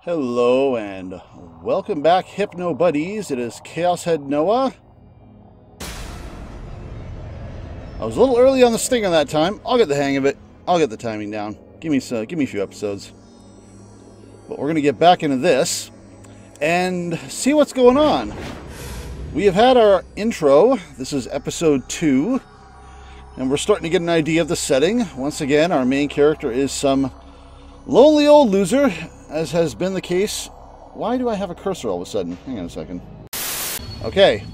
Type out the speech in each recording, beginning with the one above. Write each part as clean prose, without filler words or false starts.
Hello and welcome back, Hypno Buddies. It is Chaos Head Noah. I was a little early on the stinger that time. I'll get the hang of it. I'll get the timing down. Give me a few episodes. But we're going to get back into this and see what's going on. We have had our intro. This is episode 2. And we're starting to get an idea of the setting. Once again, our main character is some lonely old loser, as has been the case. Why do I have a cursor all of a sudden? Hang on a second. Okay.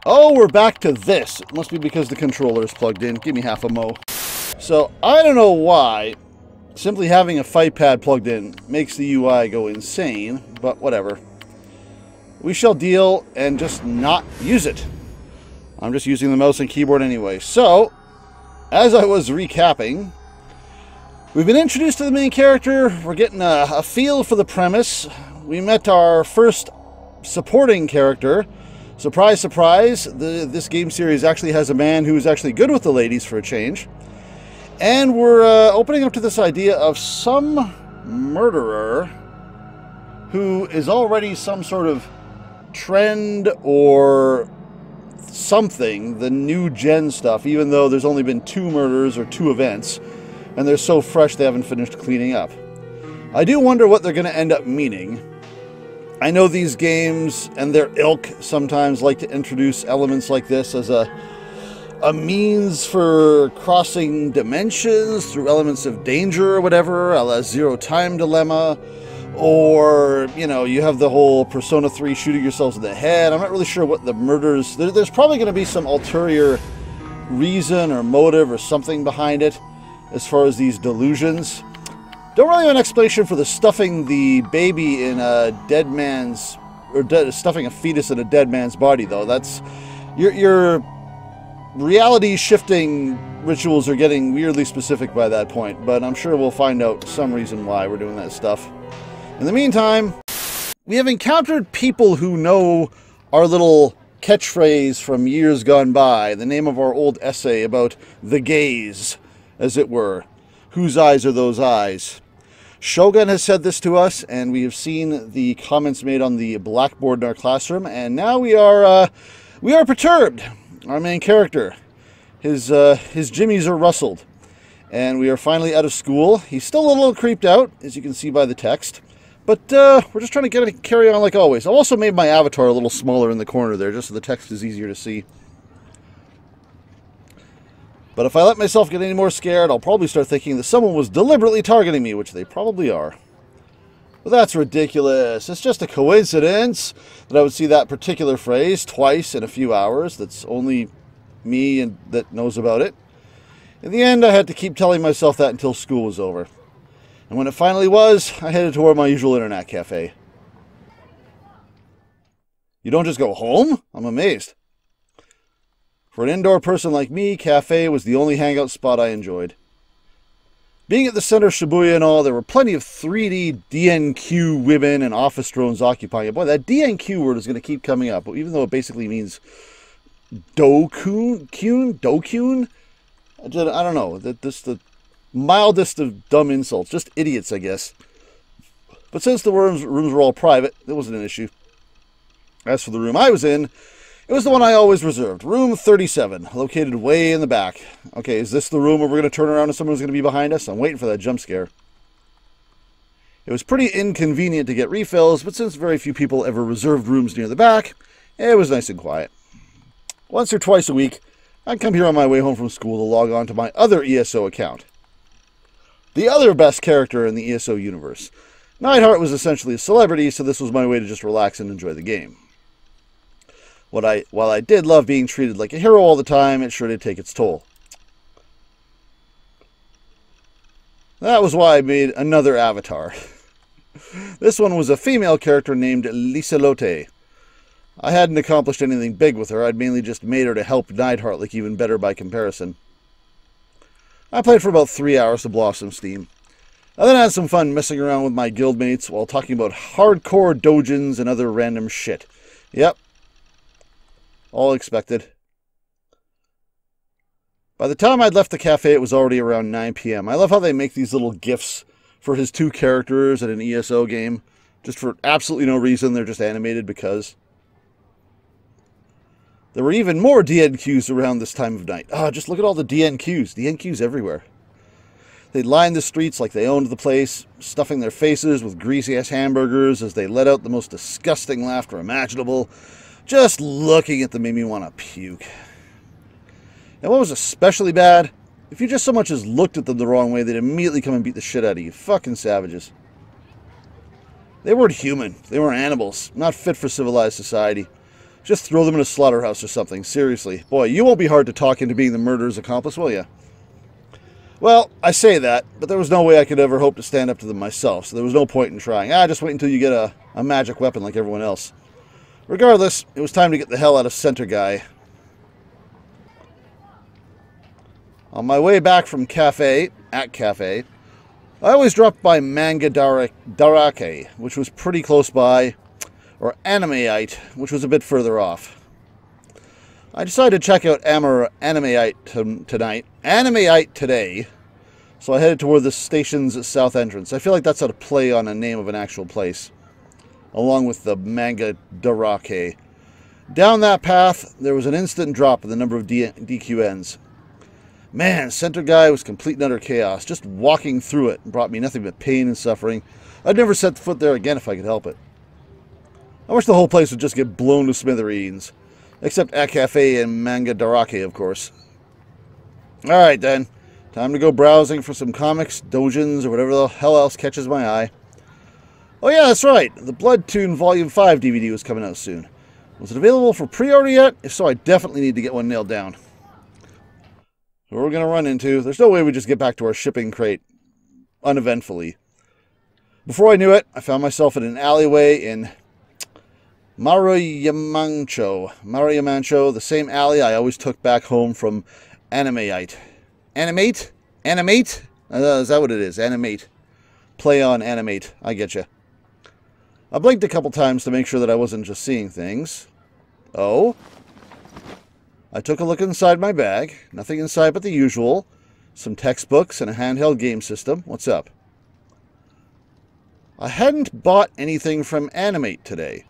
Oh, we're back to this. It must be because the controller is plugged in. Give me half a mo. So, I don't know why simply having a fight pad plugged in makes the UI go insane, but whatever. We shall deal and just not use it. I'm just using the mouse and keyboard anyway. So, as I was recapping, we've been introduced to the main character. We're getting a feel for the premise. We met our first supporting character. Surprise, surprise, this game series actually has a man who is actually good with the ladies for a change. And we're opening up to this idea of some murderer who is already some sort of trend or something, the new gen stuff, even though there's only been 2 murders or 2 events. And they're so fresh they haven't finished cleaning up. I do wonder what they're going to end up meaning. I know these games and their ilk sometimes like to introduce elements like this as a means for crossing dimensions through elements of danger or whatever, a la Zero Time Dilemma, or, you know, you have the whole Persona 3 shooting yourselves in the head. I'm not really sure what the murders... There's probably going to be some ulterior reason or motive or something behind it. As far as these delusions, don't really have an explanation for the stuffing the baby in a dead man's, or stuffing a fetus in a dead man's body, though. That's your reality shifting rituals are getting weirdly specific by that point, but I'm sure we'll find out some reason why we're doing that stuff. In the meantime, we have encountered people who know our little catchphrase from years gone by, the name of our old essay about the gaze, as it were. Whose eyes are those eyes? Shogun has said this to us, and we have seen the comments made on the blackboard in our classroom, and now we are perturbed. Our main character, his jimmies are rustled, and we are finally out of school. He's still a little creeped out, as you can see by the text, but we're just trying to carry on like always. I've also made my avatar a little smaller in the corner there, just so the text is easier to see. But if I let myself get any more scared, I'll probably start thinking that someone was deliberately targeting me, which they probably are. But that's ridiculous. It's just a coincidence that I would see that particular phrase twice in a few hours. That's only me and that knows about it. In the end, I had to keep telling myself that until school was over. And when it finally was, I headed toward my usual internet cafe. You don't just go home? I'm amazed. For an indoor person like me, cafe was the only hangout spot I enjoyed. Being at the center of Shibuya and all, there were plenty of 3D DNQ women and office drones occupying it. Boy, that DNQ word is going to keep coming up, even though it basically means dokun? I don't know. That's the mildest of dumb insults. Just idiots, I guess. But since the rooms were all private, it wasn't an issue. As for the room I was in, it was the one I always reserved, room 37, located way in the back. Okay, is this the room where we're going to turn around and someone's going to be behind us? I'm waiting for that jump scare. It was pretty inconvenient to get refills, but since very few people ever reserved rooms near the back, it was nice and quiet. Once or twice a week, I'd come here on my way home from school to log on to my other ESO account. The other best character in the ESO universe. Neidhart was essentially a celebrity, so this was my way to just relax and enjoy the game. While I did love being treated like a hero all the time, it sure did take its toll. That was why I made another avatar. This one was a female character named Liselotte. I hadn't accomplished anything big with her, I'd mainly just made her to help Neidhart look even better by comparison. I played for about 3 hours to blossom steam. I then had some fun messing around with my guildmates while talking about hardcore dojins and other random shit. Yep. All expected. By the time I'd left the cafe, it was already around 9 p.m. I love how they make these little GIFs for his 2 characters in an ESO game. Just for absolutely no reason. They're just animated because. There were even more DNQs around this time of night. Ah, just look at all the DNQs. DNQs everywhere. They'd line the streets like they owned the place, stuffing their faces with greasy-ass hamburgers as they let out the most disgusting laughter imaginable. Just looking at them made me want to puke. And what was especially bad? If you just so much as looked at them the wrong way, they'd immediately come and beat the shit out of you. Fucking savages. They weren't human. They were animals. Not fit for civilized society. Just throw them in a slaughterhouse or something. Seriously. Boy, you won't be hard to talk into being the murderer's accomplice, will you? Well, I say that, but there was no way I could ever hope to stand up to them myself, so there was no point in trying. Just wait until you get a magic weapon like everyone else. Regardless, it was time to get the hell out of Center Guy. On my way back from Cafe, I always dropped by Manga Darake, which was pretty close by, or Animeite, which was a bit further off. I decided to check out Animeite today, so I headed toward the station's south entrance. I feel like that's how to play on a name of an actual place, along with the Manga Darake. Down that path, there was an instant drop in the number of DQNs. Man, Center Guy was complete and utter chaos. Just walking through it brought me nothing but pain and suffering. I'd never set foot there again if I could help it. I wish the whole place would just get blown to smithereens. Except at Cafe and Manga Darake, of course. Alright then. Time to go browsing for some comics, dojins, or whatever the hell else catches my eye. Oh yeah, that's right. The Bloodtoon Volume 5 DVD was coming out soon. Was it available for pre-order yet? If so, I definitely need to get one nailed down. So we're going to run into. There's no way we just get back to our shipping crate uneventfully. Before I knew it, I found myself in an alleyway in Mariamancho, the same alley I always took back home from Animeite. Animate? Animate? Is that what it is? Animate. Play on animate. I get you. I blinked a couple times to make sure that I wasn't just seeing things. Oh? I took a look inside my bag. Nothing inside but the usual. Some textbooks and a handheld game system. What's up? I hadn't bought anything from Animate today.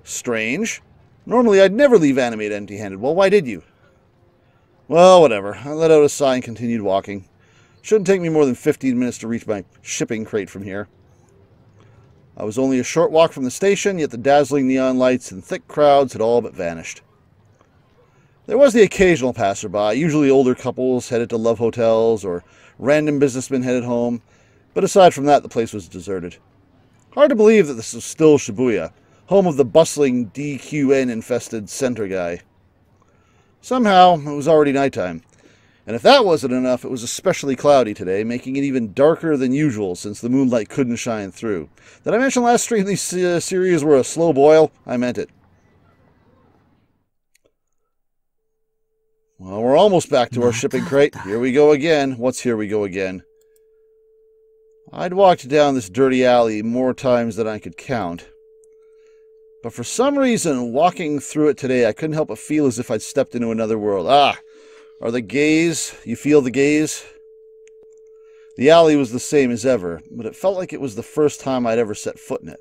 Strange. Normally I'd never leave Animate empty-handed. Well, why did you? Well, whatever. I let out a sigh and continued walking. Shouldn't take me more than 15 minutes to reach my shipping crate from here. I was only a short walk from the station, yet the dazzling neon lights and thick crowds had all but vanished. There was the occasional passerby, usually older couples headed to love hotels or random businessmen headed home, but aside from that, the place was deserted. Hard to believe that this was still Shibuya, home of the bustling DQN-infested Center Guy. Somehow, it was already nighttime. And if that wasn't enough, it was especially cloudy today, making it even darker than usual since the moonlight couldn't shine through. Did I mention last stream these series were a slow boil? I meant it. Well, we're almost back to our shipping crate. Here we go again. What's here we go again? I'd walked down this dirty alley more times than I could count. But for some reason, walking through it today, I couldn't help but feel as if I'd stepped into another world. Are the gaze? You feel the gaze? The alley was the same as ever, but it felt like it was the first time I'd ever set foot in it.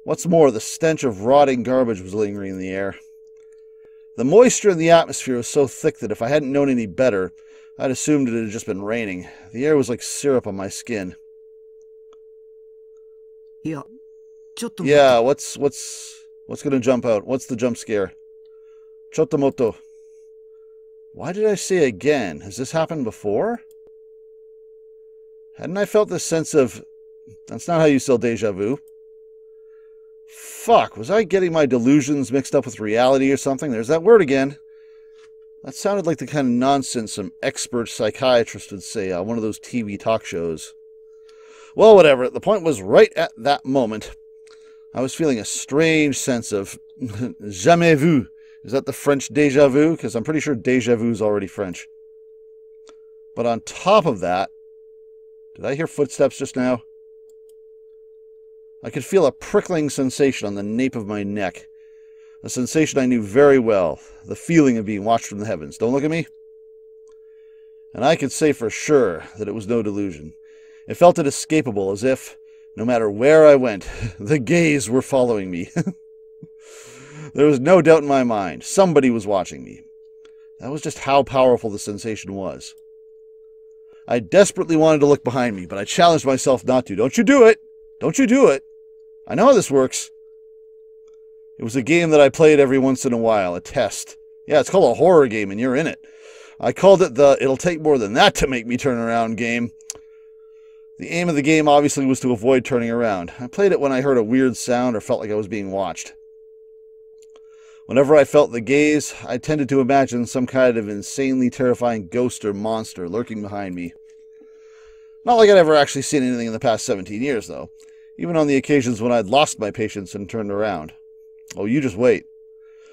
What's more, the stench of rotting garbage was lingering in the air. The moisture in the atmosphere was so thick that if I hadn't known any better, I'd assumed it had just been raining. The air was like syrup on my skin. Yeah, what's gonna jump out? What's the jump scare? Chotomoto. Why did I say again? Has this happened before? Hadn't I felt this sense of... That's not how you sell deja vu. Fuck, was I getting my delusions mixed up with reality or something? There's that word again. That sounded like the kind of nonsense some expert psychiatrist would say on one of those TV talk shows. Well, whatever. The point was, right at that moment, I was feeling a strange sense of jamais vu. Is that the French déjà vu? Because I'm pretty sure déjà vu is already French. But on top of that, did I hear footsteps just now? I could feel a prickling sensation on the nape of my neck. A sensation I knew very well. The feeling of being watched from the heavens. Don't look at me. And I could say for sure that it was no delusion. It felt inescapable, as if, no matter where I went, the gaze were following me. There was no doubt in my mind. Somebody was watching me. That was just how powerful the sensation was. I desperately wanted to look behind me, but I challenged myself not to. Don't you do it! Don't you do it! I know how this works. It was a game that I played every once in a while, a test. Yeah, it's called a horror game, and you're in it. I called it the "it'll take more than that to make me turn around" game. The aim of the game obviously was to avoid turning around. I played it when I heard a weird sound or felt like I was being watched. Whenever I felt the gaze, I tended to imagine some kind of insanely terrifying ghost or monster lurking behind me. Not like I'd ever actually seen anything in the past 17 years, though. Even on the occasions when I'd lost my patience and turned around. Oh, you just wait.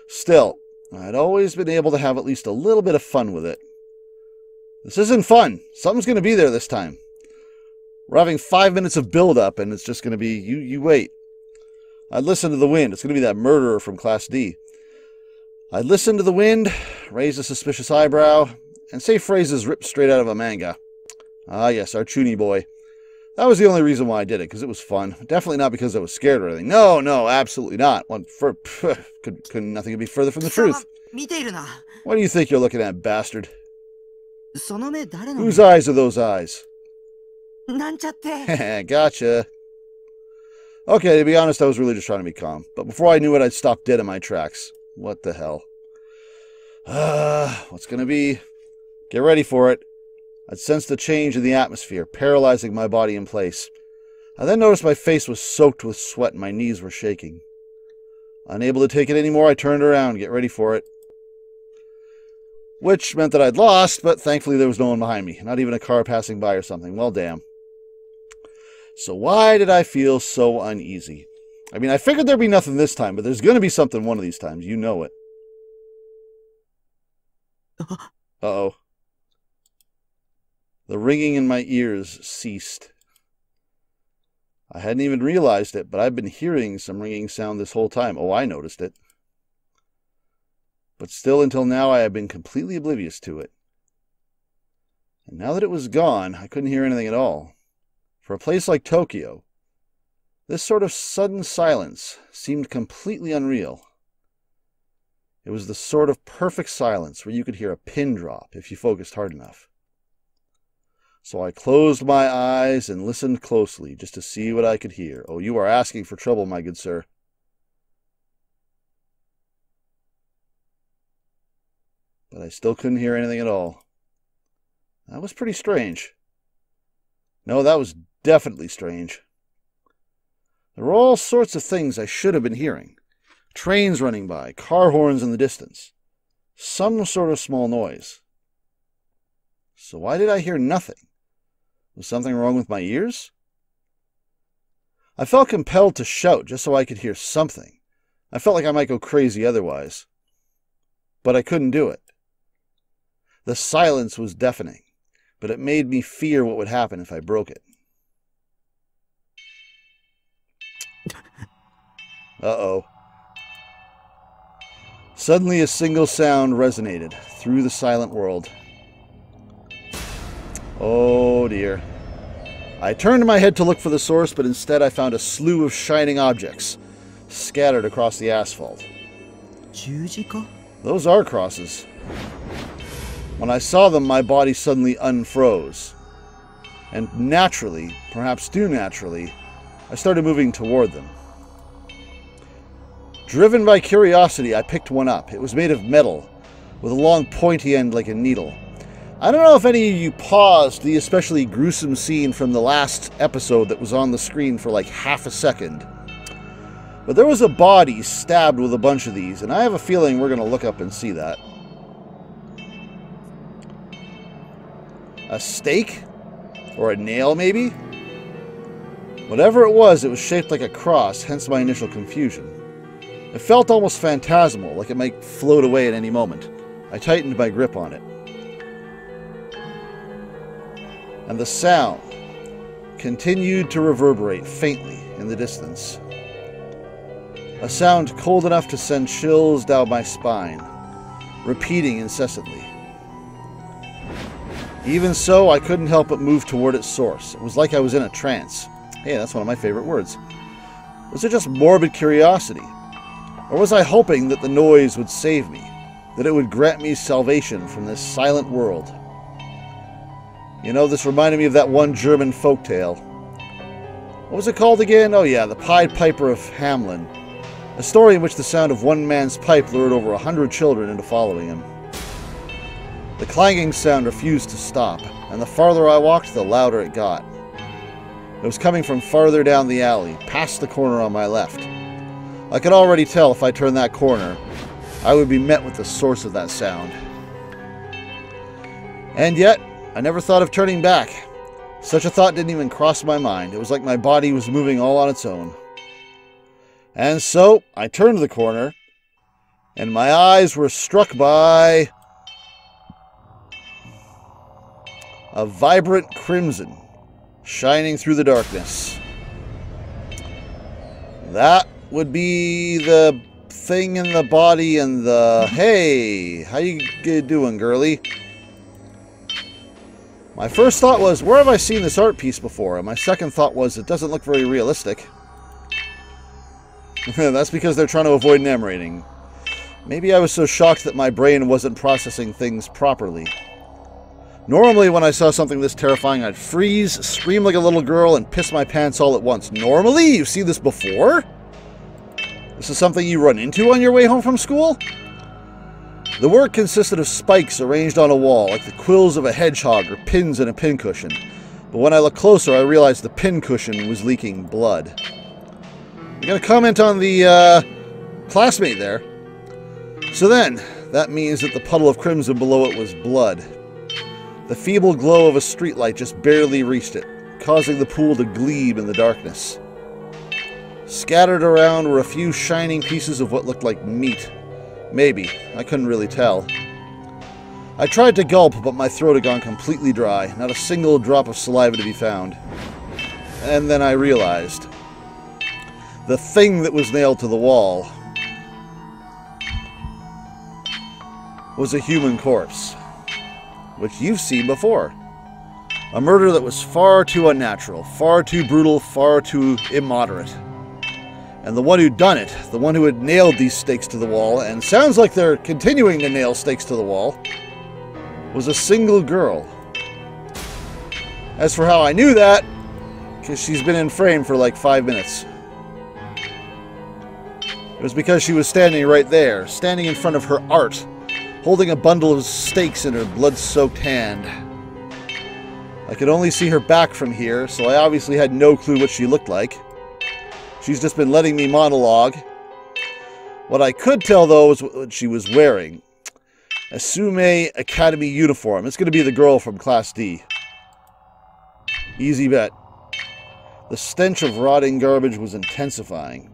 Still, I'd always been able to have at least a little bit of fun with it. This isn't fun. Something's going to be there this time. We're having 5 minutes of build-up, and it's just going to be, you wait. I'd listen to the wind. It's going to be that murderer from Class D. I'd listen to the wind, raise a suspicious eyebrow, and say phrases ripped straight out of a manga. Ah, yes, our Chuny boy. That was the only reason why I did it, because it was fun. Definitely not because I was scared or anything. No, absolutely not. Nothing could be further from the truth. What do you think you're looking at, bastard? Whose eyes are those eyes? Gotcha. Okay, to be honest, I was really just trying to be calm. But before I knew it, I'd stopped dead in my tracks. What the hell? What's gonna be? Get ready for it. I'd sensed a change in the atmosphere, paralyzing my body in place. I then noticed my face was soaked with sweat and my knees were shaking. Unable to take it anymore, I turned around, get ready for it. Which meant that I'd lost, but thankfully there was no one behind me. Not even a car passing by or something. Well, damn. So why did I feel so uneasy? I mean, I figured there'd be nothing this time, but there's going to be something one of these times. You know it. Uh-oh. The ringing in my ears ceased. I hadn't even realized it, but I've been hearing some ringing sound this whole time. Oh, I noticed it. But still, until now, I have been completely oblivious to it. And now that it was gone, I couldn't hear anything at all. For a place like Tokyo, this sort of sudden silence seemed completely unreal. It was the sort of perfect silence where you could hear a pin drop if you focused hard enough. So I closed my eyes and listened closely just to see what I could hear. Oh, you are asking for trouble, my good sir. But I still couldn't hear anything at all. That was pretty strange. No, that was definitely strange. There were all sorts of things I should have been hearing. Trains running by, car horns in the distance. Some sort of small noise. So why did I hear nothing? Was something wrong with my ears? I felt compelled to shout just so I could hear something. I felt like I might go crazy otherwise. But I couldn't do it. The silence was deafening, but it made me fear what would happen if I broke it. Uh-oh. Suddenly a single sound resonated through the silent world. Oh dear. I turned my head to look for the source, but instead I found a slew of shining objects scattered across the asphalt. Those are crosses. When I saw them, my body suddenly unfroze. And naturally, perhaps too naturally, I started moving toward them. Driven by curiosity, I picked one up. It was made of metal, with a long pointy end like a needle. I don't know if any of you paused the especially gruesome scene from the last episode that was on the screen for like half a second. But there was a body stabbed with a bunch of these, and I have a feeling we're going to look up and see that. A stake? Or a nail, maybe? Whatever it was shaped like a cross, hence my initial confusion. It felt almost phantasmal, like it might float away at any moment. I tightened my grip on it. And the sound continued to reverberate faintly in the distance. A sound cold enough to send chills down my spine, repeating incessantly. Even so, I couldn't help but move toward its source. It was like I was in a trance. Hey, that's one of my favorite words. Was it just morbid curiosity? Or was I hoping that the noise would save me? That it would grant me salvation from this silent world? You know, this reminded me of that one German folktale. What was it called again? Oh yeah, The Pied Piper of Hamelin. A story in which the sound of one man's pipe lured over 100 children into following him. The clanging sound refused to stop, and the farther I walked, the louder it got. It was coming from farther down the alley, past the corner on my left. I could already tell if I turned that corner, I would be met with the source of that sound. And yet, I never thought of turning back. Such a thought didn't even cross my mind. It was like my body was moving all on its own. And so, I turned the corner, and my eyes were struck by a vibrant crimson shining through the darkness. That would be the thing in the body and the... Hey, how you doing, girly? My first thought was, where have I seen this art piece before? And my second thought was, it doesn't look very realistic. That's because they're trying to avoid narrating. Maybe I was so shocked that my brain wasn't processing things properly. Normally, when I saw something this terrifying, I'd freeze, scream like a little girl, and piss my pants all at once. Normally? You've seen this before? This is something you run into on your way home from school? The work consisted of spikes arranged on a wall, like the quills of a hedgehog or pins in a pincushion. But when I looked closer, I realized the pincushion was leaking blood. You're going to comment on the classmate there. So then, that means that the puddle of crimson below it was blood. The feeble glow of a streetlight just barely reached it, causing the pool to gleam in the darkness. Scattered around were a few shining pieces of what looked like meat. Maybe. I couldn't really tell. I tried to gulp, but my throat had gone completely dry. Not a single drop of saliva to be found. And then I realized. The thing that was nailed to the wall was a human corpse, which you've seen before. A murder that was far too unnatural, far too brutal, far too immoderate. And the one who'd done it, the one who had nailed these stakes to the wall, and sounds like they're continuing to nail stakes to the wall, was a single girl. As for how I knew that, because she's been in frame for like 5 minutes. It was because she was standing right there, standing in front of her art, holding a bundle of stakes in her blood-soaked hand. I could only see her back from here, so I obviously had no clue what she looked like. She's just been letting me monologue. What I could tell, though, was what she was wearing. A Sume Academy uniform. It's going to be the girl from Class D. Easy bet. The stench of rotting garbage was intensifying,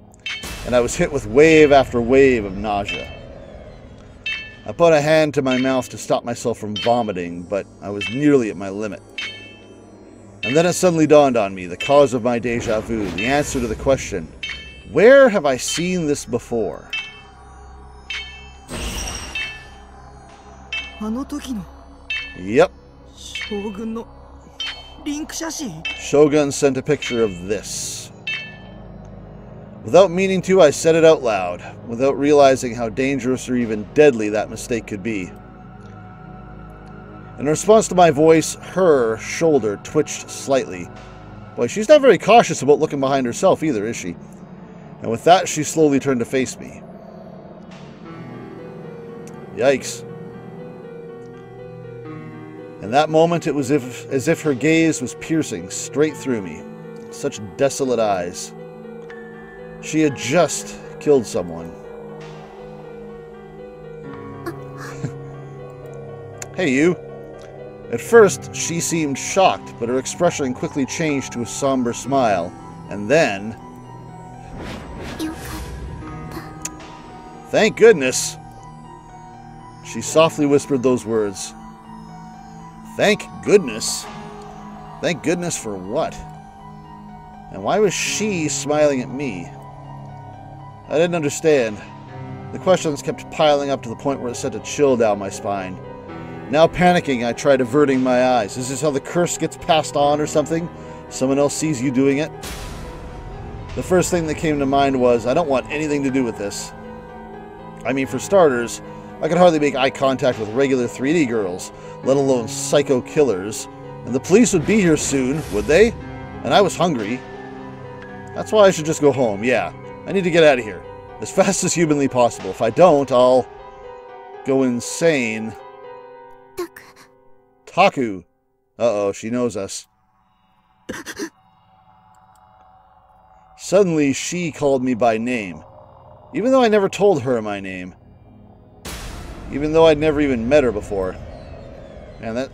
and I was hit with wave after wave of nausea. I put a hand to my mouth to stop myself from vomiting, but I was nearly at my limit. And then it suddenly dawned on me, the cause of my deja vu, the answer to the question, where have I seen this before? Yep. Shogun sent a picture of this. Without meaning to, I said it out loud, without realizing how dangerous or even deadly that mistake could be. In response to my voice, her shoulder twitched slightly. Boy, she's not very cautious about looking behind herself either, is she? And with that, she slowly turned to face me. Yikes. In that moment, it was as if her gaze was piercing straight through me. Such desolate eyes. She had just killed someone. Hey, you. At first, she seemed shocked, but her expression quickly changed to a somber smile. And then... Thank goodness! She softly whispered those words. Thank goodness? Thank goodness for what? And why was she smiling at me? I didn't understand. The questions kept piling up to the point where it sent a chill down my spine. Now panicking, I tried averting my eyes. Is this how the curse gets passed on or something? Someone else sees you doing it? The first thing that came to mind was, I don't want anything to do with this. I mean, for starters, I could hardly make eye contact with regular 3D girls, let alone psycho killers. And the police would be here soon, would they? And I was hungry. That's why I should just go home, yeah. I need to get out of here. As fast as humanly possible. If I don't, I'll go insane. Taku. Uh-oh, she knows us. Suddenly, she called me by name. Even though I never told her my name. Even though I'd never even met her before. Man, that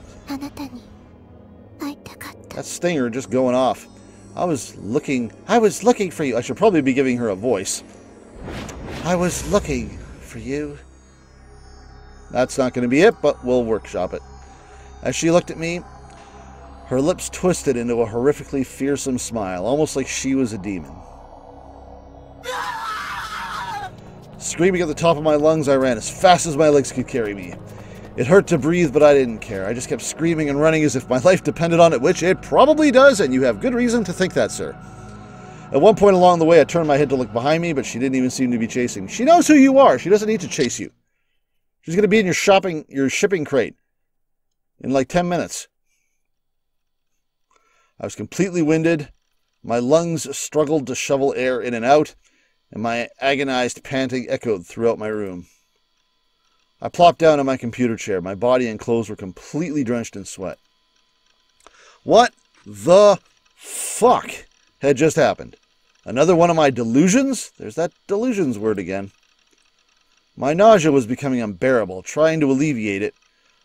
stinger just going off. I was looking for you. I should probably be giving her a voice. I was looking for you. That's not going to be it, but we'll workshop it. As she looked at me, her lips twisted into a horrifically fearsome smile, almost like she was a demon. Screaming at the top of my lungs, I ran as fast as my legs could carry me. It hurt to breathe, but I didn't care. I just kept screaming and running as if my life depended on it, which it probably does, and you have good reason to think that, sir. At one point along the way, I turned my head to look behind me, but she didn't even seem to be chasing me. She knows who you are. She doesn't need to chase you. She's going to be in your shipping crate in like 10 minutes. I was completely winded. My lungs struggled to shovel air in and out, and my agonized panting echoed throughout my room. I plopped down on my computer chair. My body and clothes were completely drenched in sweat. What the fuck had just happened? Another one of my delusions? There's that delusions word again. My nausea was becoming unbearable. Trying to alleviate it,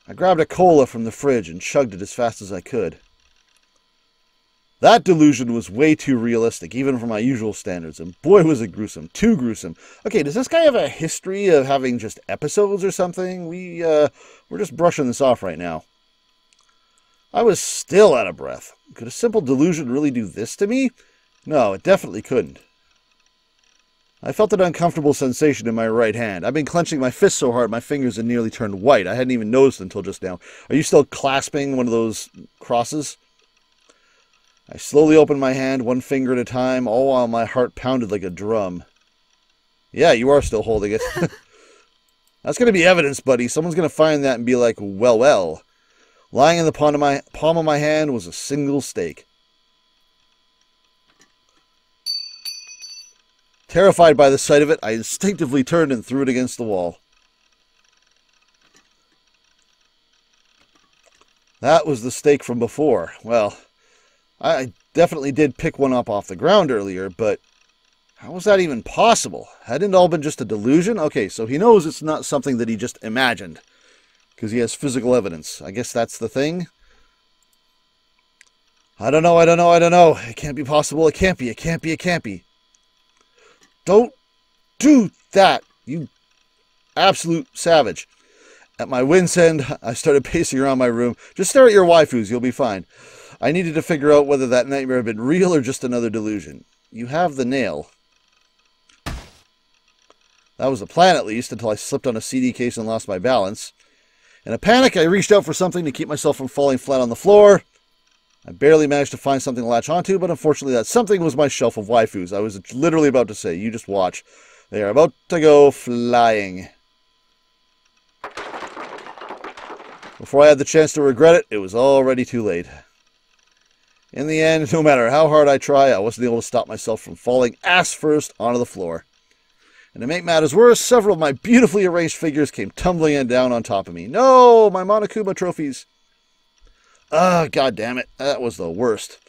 I grabbed a cola from the fridge and chugged it as fast as I could. That delusion was way too realistic, even for my usual standards, and boy was it gruesome. Too gruesome. Okay, does this guy have a history of having just episodes or something? We're just brushing this off right now. I was still out of breath. Could a simple delusion really do this to me? No, it definitely couldn't. I felt an uncomfortable sensation in my right hand. I've been clenching my fist so hard my fingers had nearly turned white. I hadn't even noticed until just now. Are you still clasping one of those crosses? I slowly opened my hand, one finger at a time, all while my heart pounded like a drum. Yeah, you are still holding it. That's going to be evidence, buddy. Someone's going to find that and be like, well, well. Lying in the palm of my hand was a single steak. Terrified by the sight of it, I instinctively turned and threw it against the wall. That was the steak from before. Well, I definitely did pick one up off the ground earlier, but how was that even possible? Hadn't it all been just a delusion? Okay, so he knows it's not something that he just imagined, because he has physical evidence. I guess that's the thing. I don't know. It can't be possible. It can't be. Don't do that, you absolute savage. At my wit's end, I started pacing around my room. Just stare at your waifus, you'll be fine. I needed to figure out whether that nightmare had been real or just another delusion. You have the nail. That was the plan, at least, until I slipped on a CD case and lost my balance. In a panic, I reached out for something to keep myself from falling flat on the floor. I barely managed to find something to latch onto, but unfortunately that something was my shelf of waifus. I was literally about to say, you just watch. They are about to go flying. Before I had the chance to regret it, it was already too late. In the end, no matter how hard I try, I wasn't able to stop myself from falling ass first onto the floor. And to make matters worse, several of my beautifully arranged figures came tumbling down on top of me. No, my Monokuma trophies. Ah, God damn it. That was the worst.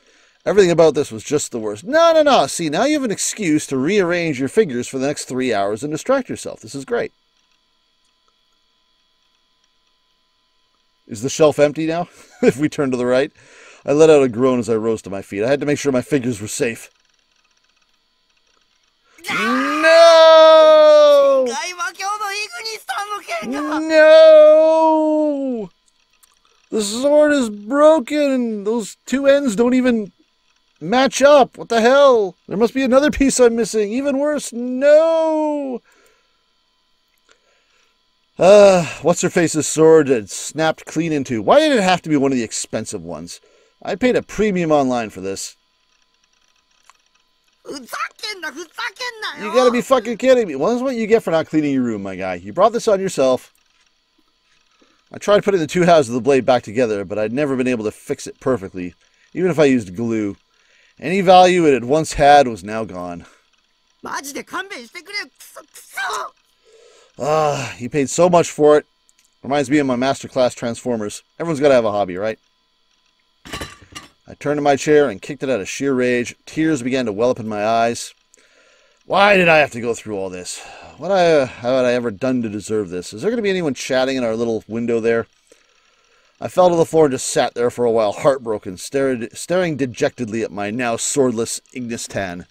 Everything about this was just the worst. No. See, now you have an excuse to rearrange your figures for the next 3 hours and distract yourself. This is great. Is the shelf empty now? If we turn to the right. I let out a groan as I rose to my feet. I had to make sure my figures were safe. No! No! The sword is broken! Those two ends don't even match up! What the hell? There must be another piece I'm missing! Even worse, no! What's-her-face's sword had snapped clean in two. Why did it have to be one of the expensive ones? I paid a premium online for this. You gotta be fucking kidding me. Well, this is what you get for not cleaning your room, my guy. You brought this on yourself. I tried putting the two halves of the blade back together, but I'd never been able to fix it perfectly, even if I used glue. Any value it had once had was now gone. He paid so much for it. Reminds me of my masterclass Transformers. Everyone's got to have a hobby, right? I turned to my chair and kicked it out of sheer rage. Tears began to well up in my eyes. Why did I have to go through all this? What had I ever done to deserve this? Is there going to be anyone chatting in our little window there? I fell to the floor and just sat there for a while, heartbroken, staring dejectedly at my now swordless Ignis Tan.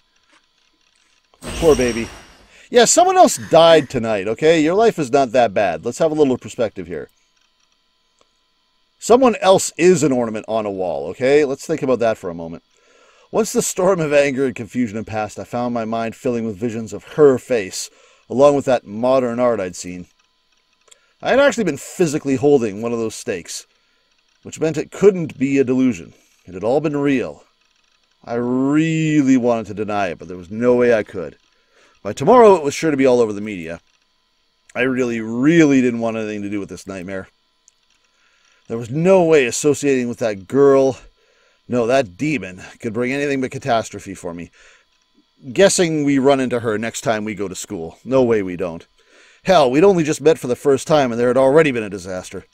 Poor baby. Yeah, someone else died tonight, okay? Your life is not that bad. Let's have a little perspective here. Someone else is an ornament on a wall, okay? Let's think about that for a moment. Once the storm of anger and confusion had passed, I found my mind filling with visions of her face, along with that modern art I'd seen. I had actually been physically holding one of those stakes, which meant it couldn't be a delusion. It had all been real. I really wanted to deny it, but there was no way I could. By tomorrow, it was sure to be all over the media. I really, really didn't want anything to do with this nightmare. There was no way associating with that girl, no, that demon, could bring anything but catastrophe for me. Guessing we run into her next time we go to school. No way we don't. Hell, we'd only just met for the first time and there had already been a disaster.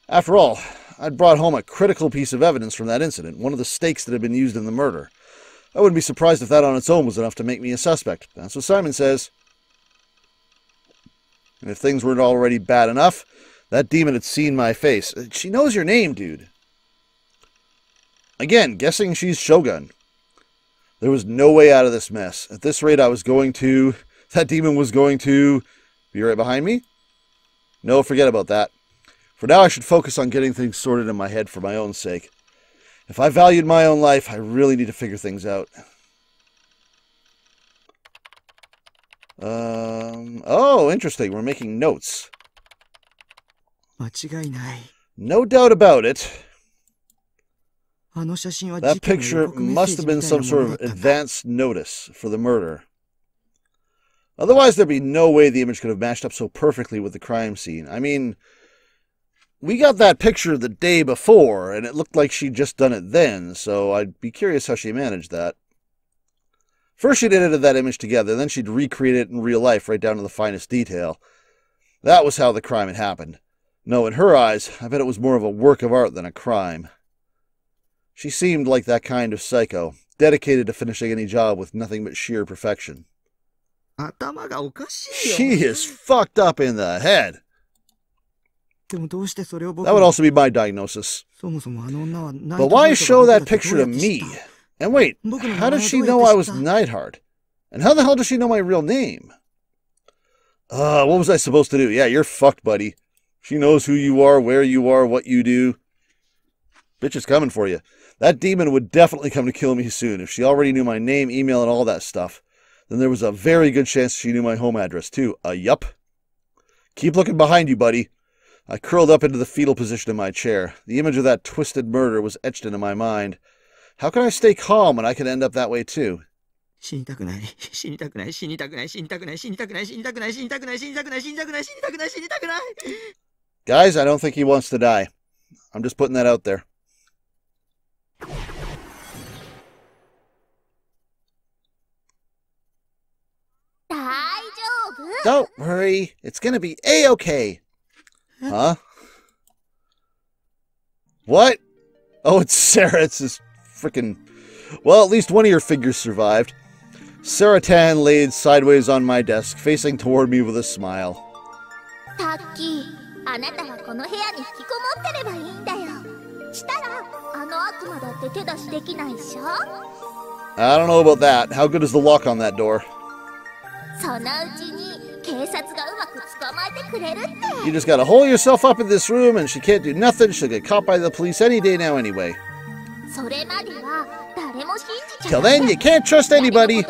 After all, I'd brought home a critical piece of evidence from that incident, one of the stakes that had been used in the murder. I wouldn't be surprised if that on its own was enough to make me a suspect. That's what Simon says. And if things weren't already bad enough, that demon had seen my face. She knows your name, dude. Again, guessing she's Shogun. There was no way out of this mess. At this rate, that demon was going to be right behind me? No, forget about that. For now, I should focus on getting things sorted in my head for my own sake. If I valued my own life, I really need to figure things out. Oh, interesting. We're making notes. No doubt about it. That picture must have been some sort of advance notice for the murder. Otherwise, there'd be no way the image could have matched up so perfectly with the crime scene. I mean, we got that picture the day before, and it looked like she'd just done it then, so I'd be curious how she managed that. First she'd edited that image together, then she'd recreate it in real life right down to the finest detail. That was how the crime had happened. No, in her eyes, I bet it was more of a work of art than a crime. She seemed like that kind of psycho, dedicated to finishing any job with nothing but sheer perfection. She is fucked up in the head. That would also be my diagnosis. But why show that picture to me? And wait, how does she know I was Neidhart? And how the hell does she know my real name? What was I supposed to do? Yeah, you're fucked, buddy. She knows who you are, where you are, what you do. Bitch is coming for you. That demon would definitely come to kill me soon. If she already knew my name, email, and all that stuff, then there was a very good chance she knew my home address, too. Yup. Keep looking behind you, buddy. I curled up into the fetal position in my chair. The image of that twisted murder was etched into my mind. How can I stay calm when I could end up that way, too? Guys, I don't think he wants to die. I'm just putting that out there. Don't worry. It's gonna be A-okay. Huh? What? Oh, it's Sarah. It's this frickin'... Well, at least one of your figures survived. Sarah Tan laid sideways on my desk, facing toward me with a smile. I don't know about that. How good is the lock on that door? You just gotta hole yourself up in this room and she can't do nothing. She'll get caught by the police any day now anyway. Till then, you can't trust anybody.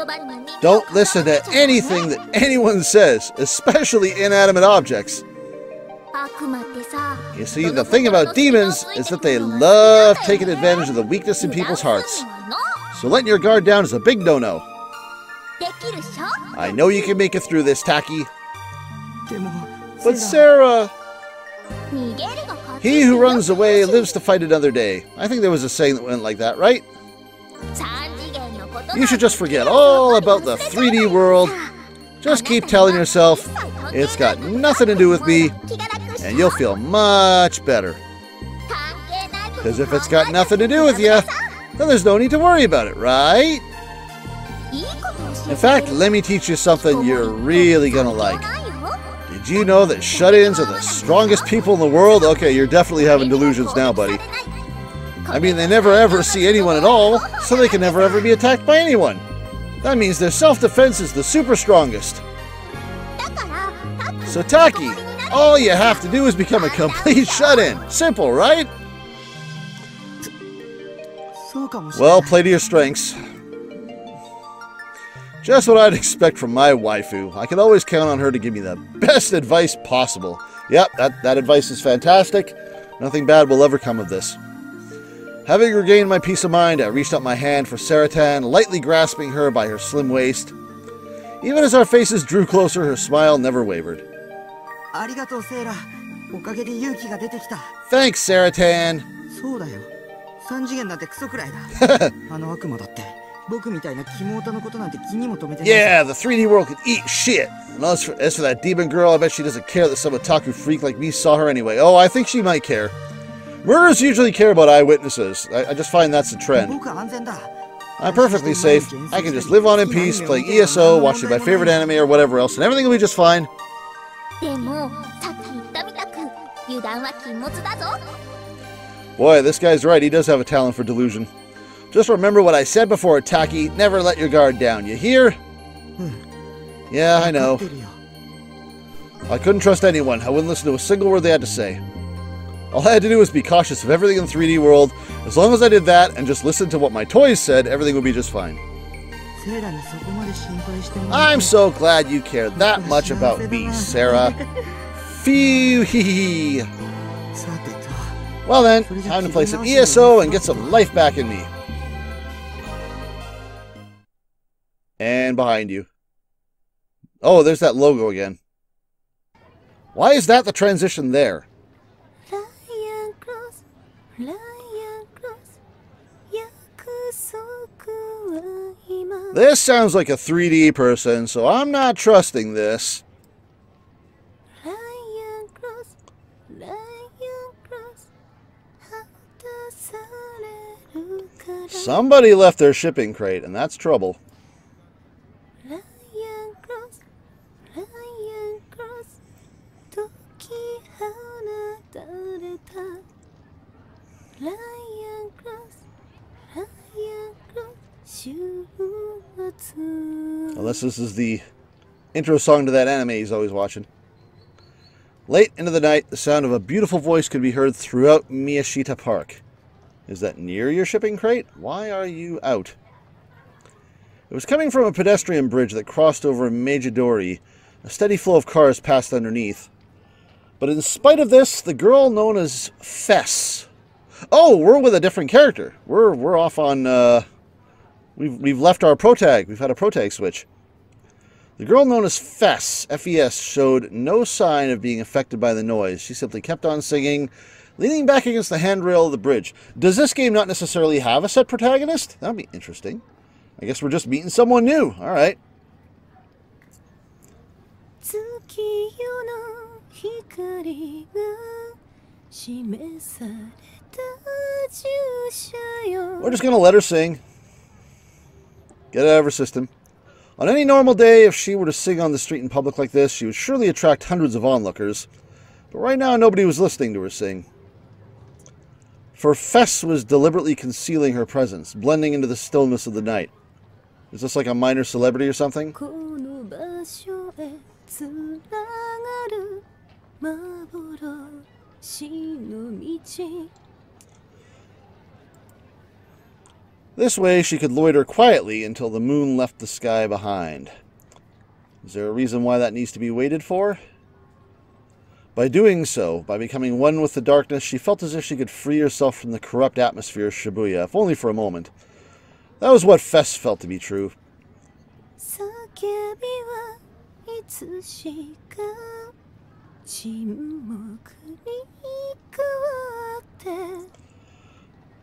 Don't listen to anything that anyone says, especially inanimate objects. You see, the thing about demons is that they love taking advantage of the weakness in people's hearts. So letting your guard down is a big no-no. I know you can make it through this, Taki. But Sarah... He who runs away lives to fight another day. I think there was a saying that went like that, right? You should just forget all about the 3D world. Just keep telling yourself, it's got nothing to do with me, and you'll feel much better. Because if it's got nothing to do with you, then there's no need to worry about it, right? In fact, let me teach you something you're really gonna like. Did you know that shut-ins are the strongest people in the world? Okay, you're definitely having delusions now, buddy. I mean, they never ever see anyone at all, so they can never ever be attacked by anyone. That means their self-defense is the super strongest. So Taki, all you have to do is become a complete shut-in. Simple, right? Well, play to your strengths. Just what I'd expect from my waifu. I can always count on her to give me the best advice possible. Yep, that advice is fantastic. Nothing bad will ever come of this. Having regained my peace of mind, I reached out my hand for Saratan, lightly grasping her by her slim waist. Even as our faces drew closer, her smile never wavered. Thanks, Saratan. Yeah, the 3D world can eat shit. And as for that demon girl, I bet she doesn't care that some otaku freak like me saw her anyway. Oh, I think she might care. Murderers usually care about eyewitnesses. I just find that's a trend. I'm perfectly safe. I can just live on in peace, playing ESO, watching my favorite anime or whatever else, and everything will be just fine. Boy, this guy's right. He does have a talent for delusion. Just remember what I said before, Taki. Never let your guard down. You hear? Yeah, I know. I couldn't trust anyone. I wouldn't listen to a single word they had to say. All I had to do was be cautious of everything in the 3D world. As long as I did that and just listened to what my toys said, everything would be just fine. I'm so glad you care that much about me, Sarah. Phew hee hee. Well then, time to play some ESO and get some life back in me. And behind you. Oh, there's that logo again. Why is that the transition there? This sounds like a 3D person, so I'm not trusting this. Somebody left their shipping crate, and that's trouble. Unless this is the intro song to that anime he's always watching. Late into the night, the sound of a beautiful voice could be heard throughout Miyashita Park. Is that near your shipping crate? Why are you out? It was coming from a pedestrian bridge that crossed over Meijidori. A steady flow of cars passed underneath. But in spite of this, the girl known as Fess... Oh, we're with a different character. We're off on... We've left our protag. We've had a protag switch. The girl known as Fess, F-E-S, showed no sign of being affected by the noise. She simply kept on singing, leaning back against the handrail of the bridge. Does this game not necessarily have a set protagonist? That would be interesting. I guess we're just meeting someone new. All right. We're just going to let her sing. Get it out of her system. On any normal day, if she were to sing on the street in public like this, she would surely attract hundreds of onlookers. But right now, nobody was listening to her sing. For Fess was deliberately concealing her presence, blending into the stillness of the night. Is this like a minor celebrity or something? This way she could loiter quietly until the moon left the sky behind. Is there a reason why that needs to be waited for? By doing so, by becoming one with the darkness, she felt as if she could free herself from the corrupt atmosphere of Shibuya, if only for a moment. That was what Fess felt to be true.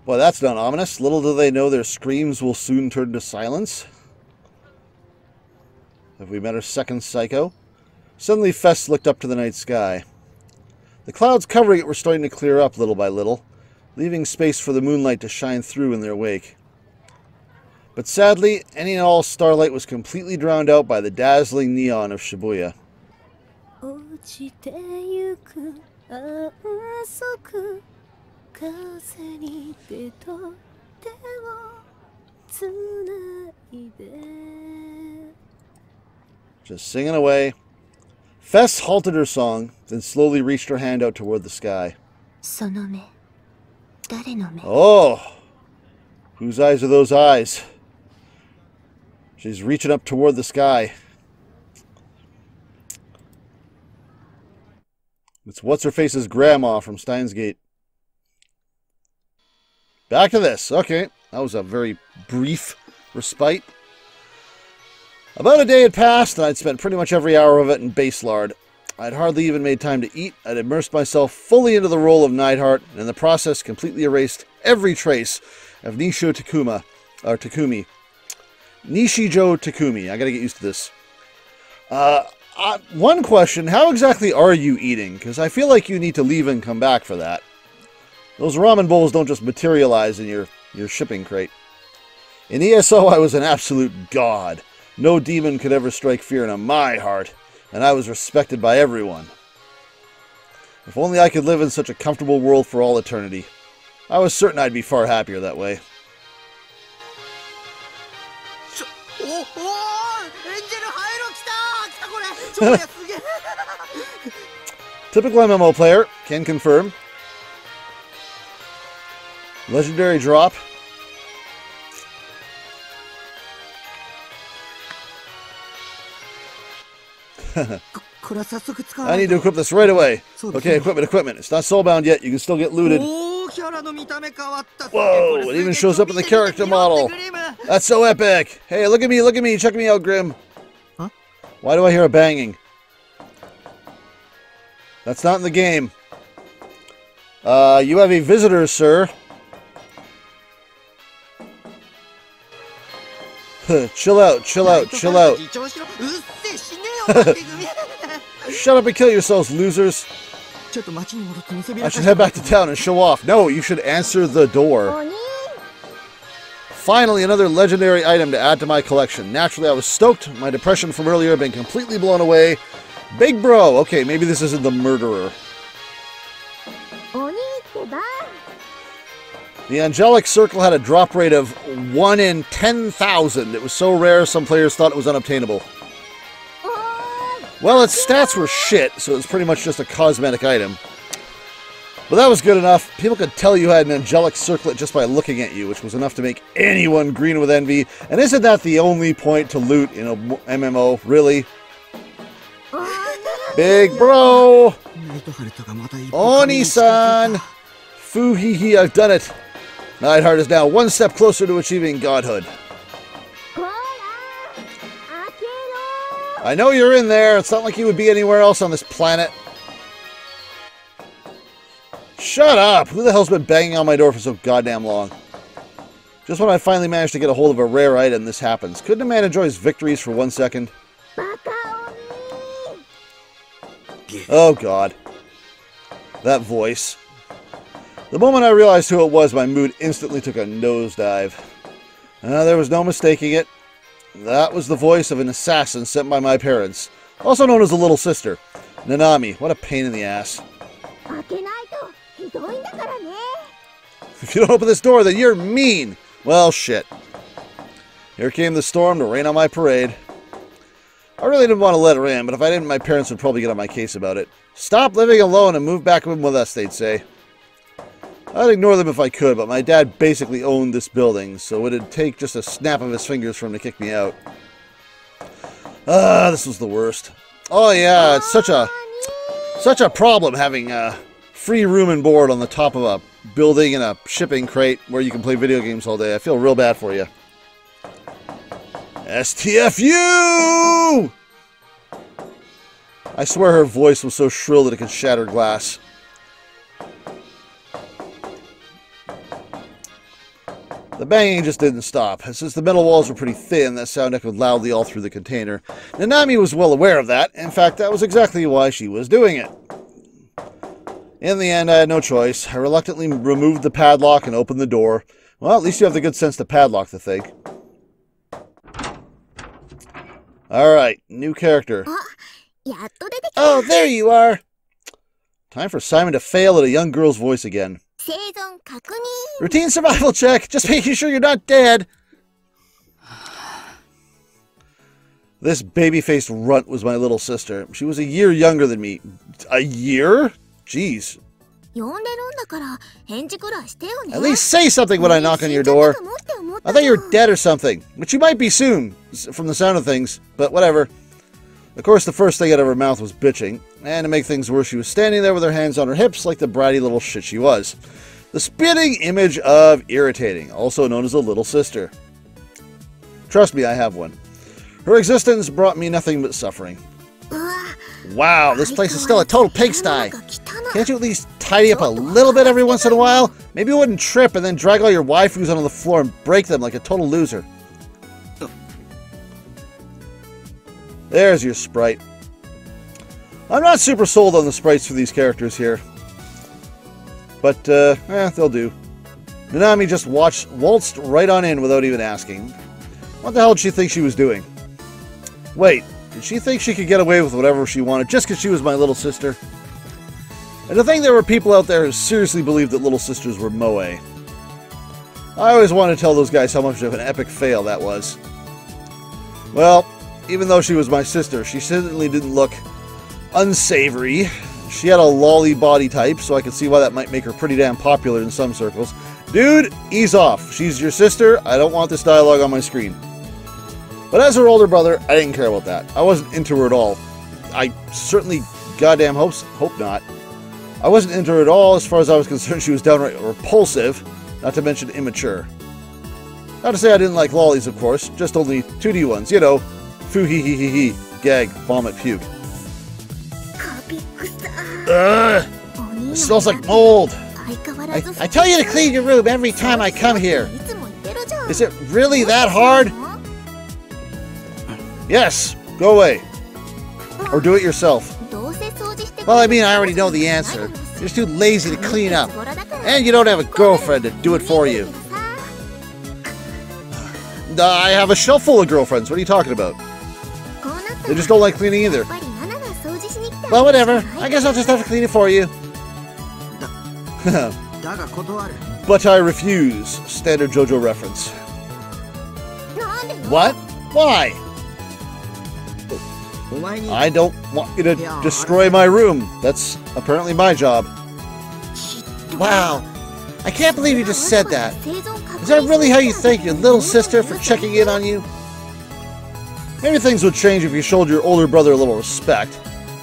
Well, that's not ominous. Little do they know their screams will soon turn to silence. Have we met our second psycho? Suddenly, Fess looked up to the night sky. The clouds covering it were starting to clear up little by little, leaving space for the moonlight to shine through in their wake. But sadly, any and all starlight was completely drowned out by the dazzling neon of Shibuya. Just singing away. Fess halted her song, then slowly reached her hand out toward the sky. Oh! Whose eyes are those eyes? She's reaching up toward the sky. It's What's-Her-Face's grandma from Steins Gate. Back to this. Okay, that was a very brief respite. About a day had passed, and I'd spent pretty much every hour of it in Baselard. I'd hardly even made time to eat. I'd immersed myself fully into the role of Neidhart, and in the process completely erased every trace of Nishijo Takumi. Nishijo Takumi. I gotta get used to this. One question, how exactly are you eating? Because I feel like you need to leave and come back for that. Those ramen bowls don't just materialize in your shipping crate. In ESO, I was an absolute god. No demon could ever strike fear into my heart, and I was respected by everyone. If only I could live in such a comfortable world for all eternity. I was certain I'd be far happier that way. Typical MMO player, can confirm. Legendary drop. I need to equip this right away. Okay, equipment. It's not soulbound yet. You can still get looted. Whoa, it even shows up in the character model. That's so epic. Hey, look at me. Check me out, Grim. Huh? Why do I hear a banging? That's not in the game. You have a visitor, sir. Chill out. Shut up and kill yourselves, losers. I should head back to town and show off. No, you should answer the door. Finally, another legendary item to add to my collection. Naturally, I was stoked. My depression from earlier had been completely blown away. Big bro. Okay, maybe this isn't the murderer. The Angelic Circle had a drop rate of 1 in 10,000. It was so rare, some players thought it was unobtainable. Well, its stats were shit, so it was pretty much just a cosmetic item. But that was good enough. People could tell you had an Angelic Circlet just by looking at you, which was enough to make anyone green with envy. And isn't that the only point to loot in a MMO, really? Big bro! Oni-san! Foo-hee-hee, I've done it! Neidhart is now one step closer to achieving godhood. I know you're in there. It's not like you would be anywhere else on this planet. Shut up! Who the hell's been banging on my door for so goddamn long? Just when I finally managed to get a hold of a rare item, this happens. Couldn't a man enjoy his victories for 1 second? Oh god. That voice. The moment I realized who it was, my mood instantly took a nosedive. There was no mistaking it. That was the voice of an assassin sent by my parents, also known as the Little Sister. Nanami, what a pain in the ass. If you don't open this door, then you're mean! Well, shit. Here came the storm to rain on my parade. I really didn't want to let her in, but if I didn't, my parents would probably get on my case about it. Stop living alone and move back in with us, they'd say. I'd ignore them if I could, but my dad basically owned this building, so it'd take just a snap of his fingers for him to kick me out. This was the worst. Oh yeah, it's such a Such a problem having free room and board on the top of a building in a shipping crate where you can play video games all day. I feel real bad for you. STFU! I swear her voice was so shrill that it could shatter glass. The banging just didn't stop. Since the metal walls were pretty thin, that sound echoed loudly all through the container. Nanami was well aware of that. In fact, that was exactly why she was doing it. In the end, I had no choice. I reluctantly removed the padlock and opened the door. Well, at least you have the good sense to padlock the thing. Alright, new character. Oh, there you are! Time for Simon to fail at a young girl's voice again. Routine survival check, just making sure you're not dead. This baby-faced runt was my little sister. She was a year younger than me. A year? Jeez. At least say something when I knock on your door. I thought you were dead or something, which you might be soon, from the sound of things, but whatever. Of course, the first thing out of her mouth was bitching, and to make things worse, she was standing there with her hands on her hips like the bratty little shit she was. The spitting image of irritating, also known as a little sister. Trust me, I have one. Her existence brought me nothing but suffering. Wow, this place is still a total pigsty. Can't you at least tidy up a little bit every once in a while? Maybe you wouldn't trip and then drag all your waifus onto the floor and break them like a total loser. There's your sprite. I'm not super sold on the sprites for these characters here. But, they'll do. Nanami just waltzed right on in without even asking. What the hell did she think she was doing? Wait, did she think she could get away with whatever she wanted just because she was my little sister? And to think there were people out there who seriously believed that little sisters were moe. I always wanted to tell those guys how much of an epic fail that was. Well, even though she was my sister, she certainly didn't look unsavory. She had a lolly body type, so I could see why that might make her pretty damn popular in some circles. Dude, ease off. She's your sister. I don't want this dialogue on my screen. But as her older brother, I didn't care about that. I wasn't into her at all. I certainly goddamn hope not. I wasn't into her at all. As far as I was concerned, she was downright repulsive, not to mention immature. Not to say I didn't like lollies, of course, just only 2D ones, you know. Foo hee hee hee hee, gag, vomit, puke. Ugh! It smells like mold! I tell you to clean your room every time I come here! Is it really that hard? Yes, go away. Or do it yourself. Well, I mean, I already know the answer. You're just too lazy to clean up. And you don't have a girlfriend to do it for you. I have a shelf full of girlfriends. What are you talking about? They just don't like cleaning either. Well, whatever. I guess I'll just have to clean it for you. But I refuse. Standard JoJo reference. What? Why? I don't want you to destroy my room. That's apparently my job. Wow. I can't believe you just said that. Is that really how you thank your little sister for checking in on you? Maybe things would change if you showed your older brother a little respect.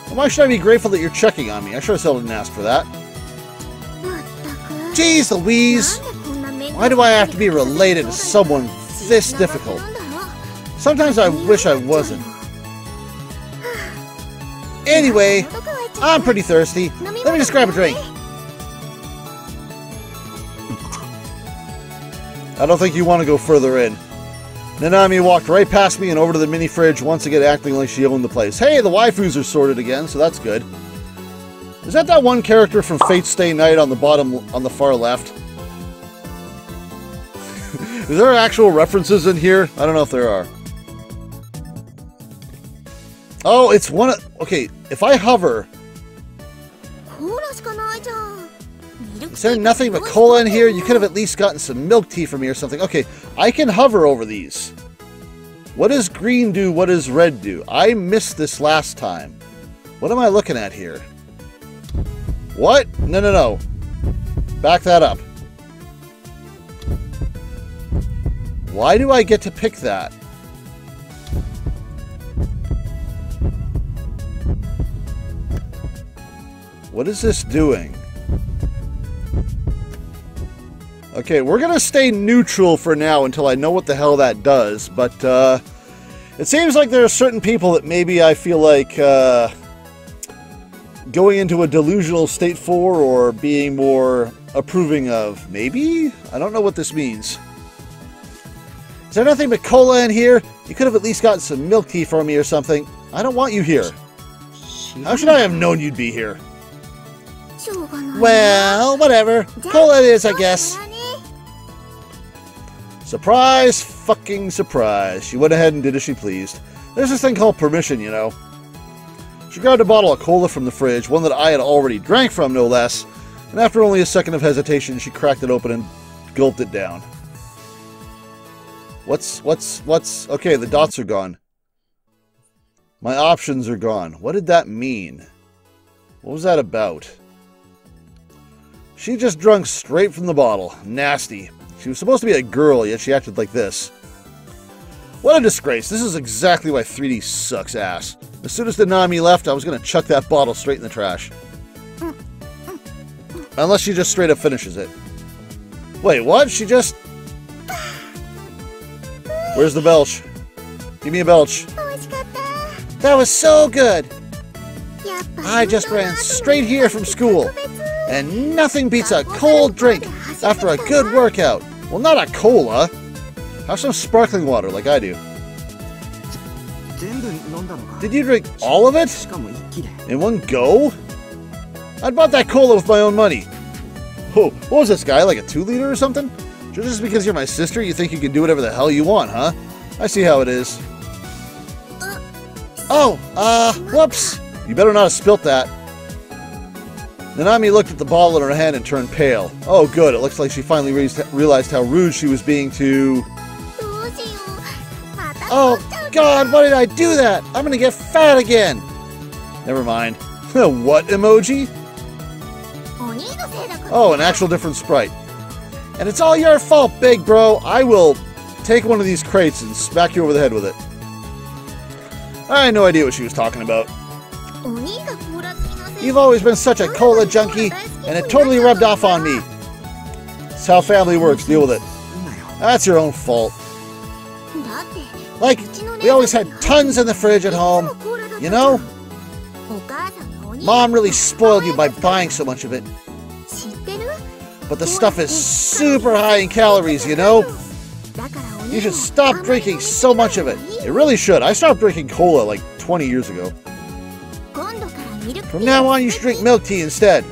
Why should I be grateful that you're checking on me? I sure as hell didn't ask for that. Jeez Louise! Why do I have to be related to someone this difficult? Sometimes I wish I wasn't. Anyway, I'm pretty thirsty. Let me just grab a drink. I don't think you want to go further in. Nanami walked right past me and over to the mini fridge, once again acting like she owned the place. Hey, the waifus are sorted again, so that's good. Is that one character from Fate Stay Night on the bottom, on the far left? Is there actual references in here? I don't know if there are. Oh, it's one of... Okay, if I hover... Is there nothing but cola in here? You could have at least gotten some milk tea from me or something. Okay, I can hover over these. What does green do? What does red do? I missed this last time. What am I looking at here? What? No. Back that up. Why do I get to pick that? What is this doing? Okay, we're gonna stay neutral for now until I know what the hell that does, but it seems like there are certain people that maybe I feel like going into a delusional state for, or being more approving of. Maybe? I don't know what this means. Is there nothing but cola in here? You could have at least gotten some milk tea for me or something. I don't want you here. How should I have known you'd be here? Well, whatever. Cola it is, I guess. Surprise, fucking surprise. She went ahead and did as she pleased. There's this thing called permission, you know. She grabbed a bottle of cola from the fridge, one that I had already drank from, no less, and after only a second of hesitation, she cracked it open and gulped it down. What's... Okay, the dots are gone. My options are gone. What did that mean? What was that about? She just drank straight from the bottle. Nasty. She was supposed to be a girl, yet she acted like this. What a disgrace. This is exactly why 3D sucks ass. As soon as the Nanami left, I was going to chuck that bottle straight in the trash. Unless she just straight up finishes it. Wait, what? She just... Where's the belch? Give me a belch. That was so good! I just ran straight here from school. And nothing beats a cold drink after a good workout. Well, not a cola. Have some sparkling water like I do. Did you drink all of it? In one go? I bought that cola with my own money. Oh, what was this guy, like a 2-liter or something? Just because you're my sister, you think you can do whatever the hell you want, huh? I see how it is. Oh, whoops. You better not have spilt that. Nanami looked at the bottle in her hand and turned pale. Oh, good. It looks like she finally realized how rude she was being to... Oh, God, why did I do that? I'm gonna get fat again. Never mind. What emoji? Oh, an actual different sprite. And it's all your fault, big bro. I will take one of these crates and smack you over the head with it. I had no idea what she was talking about. You've always been such a cola junkie, and it totally rubbed off on me. That's how family works. Deal with it. That's your own fault. Like, we always had tons in the fridge at home, you know? Mom really spoiled you by buying so much of it. But the stuff is super high in calories, you know? You should stop drinking so much of it. You really should. I stopped drinking cola like 20 years ago. From now on, you should drink milk tea instead.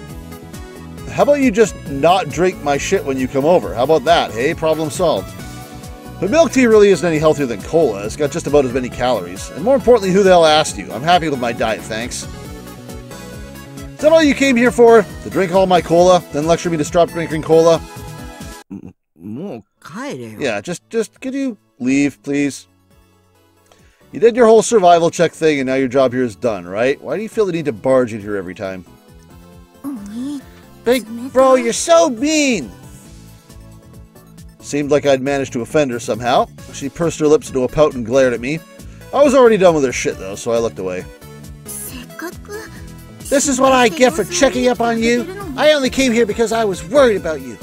How about you just not drink my shit when you come over? How about that, hey? Problem solved. But milk tea really isn't any healthier than cola. It's got just about as many calories. And more importantly, who the hell asked you? I'm happy with my diet, thanks. Is that all you came here for? To drink all my cola? Then lecture me to stop drinking cola? Yeah, just could you leave, please? You did your whole survival check thing and now your job here is done, right? Why do you feel the need to barge in here every time? Big bro, you're so mean! Seemed like I'd managed to offend her somehow. She pursed her lips into a pout and glared at me. I was already done with her shit though, so I looked away. This is what I get for checking up on you? I only came here because I was worried about you.